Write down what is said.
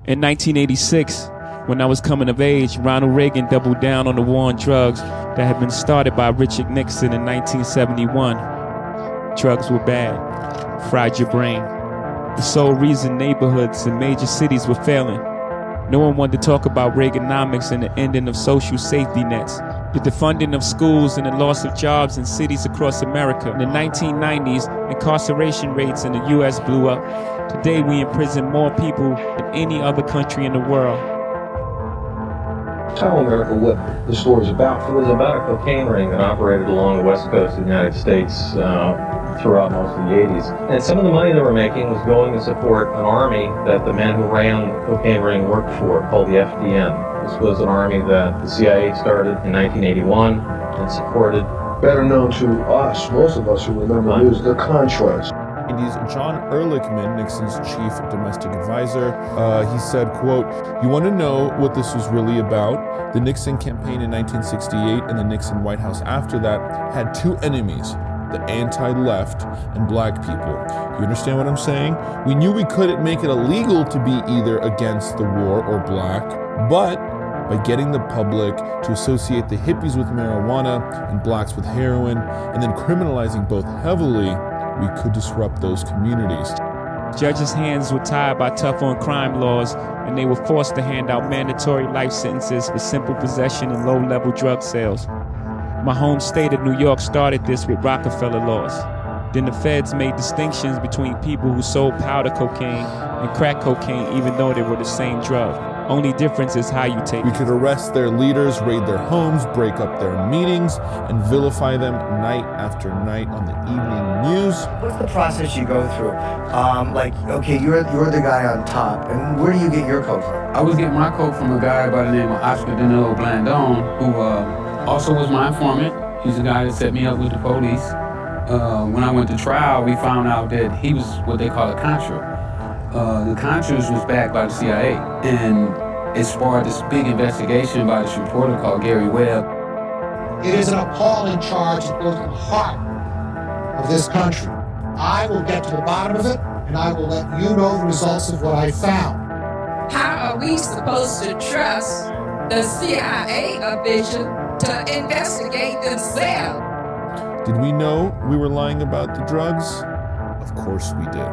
In 1986, when I was coming of age, Ronald Reagan doubled down on the war on drugs that had been started by Richard Nixon in 1971. Drugs were bad, fried your brain. The sole reason neighborhoods and major cities were failing. No one wanted to talk about Reaganomics and the ending of social safety nets, the defunding of schools and the loss of jobs in cities across America. In the 1990s, incarceration rates in the U.S. blew up. Today, we imprison more people than any other country in the world. Tell America what the story is about. It was about a cocaine ring that operated along the west coast of the United States throughout most of the 80s. And some of the money they were making was going to support an army that the men who ran the cocaine ring worked for, called the FDN. This was an army that the CIA started in 1981 and supported. Better known to us, most of us who remember news, the Contras. John Ehrlichman, Nixon's chief domestic advisor, he said, quote, "You want to know what this was really about? The Nixon campaign in 1968 and the Nixon White House after that had two enemies, the anti-left and black people. You understand what I'm saying? We knew we couldn't make it illegal to be either against the war or black, but by getting the public to associate the hippies with marijuana and blacks with heroin, and then criminalizing both heavily, we could disrupt those communities." Judges' hands were tied by tough on crime laws, and they were forced to hand out mandatory life sentences for simple possession and low-level drug sales. My home state of New York started this with Rockefeller laws. Then the feds made distinctions between people who sold powder cocaine and crack cocaine, even though they were the same drug. Only difference is how you take it. We could arrest their leaders, raid their homes, break up their meetings, and vilify them night after night on the evening news. What's the process you go through? Okay, you're the guy on top, and where do you get your coke from? I was getting my coke from a guy by the name of Oscar Danilo Blandon, who also was my informant. He's the guy that set me up with the police. When I went to trial, we found out that he was what they call a Contra. The Contras was backed by the CIA, and it sparked this big investigation by this reporter called Gary Webb. It is an appalling charge that goes to the heart of this country. I will get to the bottom of it, and I will let you know the results of what I found. How are we supposed to trust the CIA official to investigate themselves? Did we know we were lying about the drugs? Of course we did.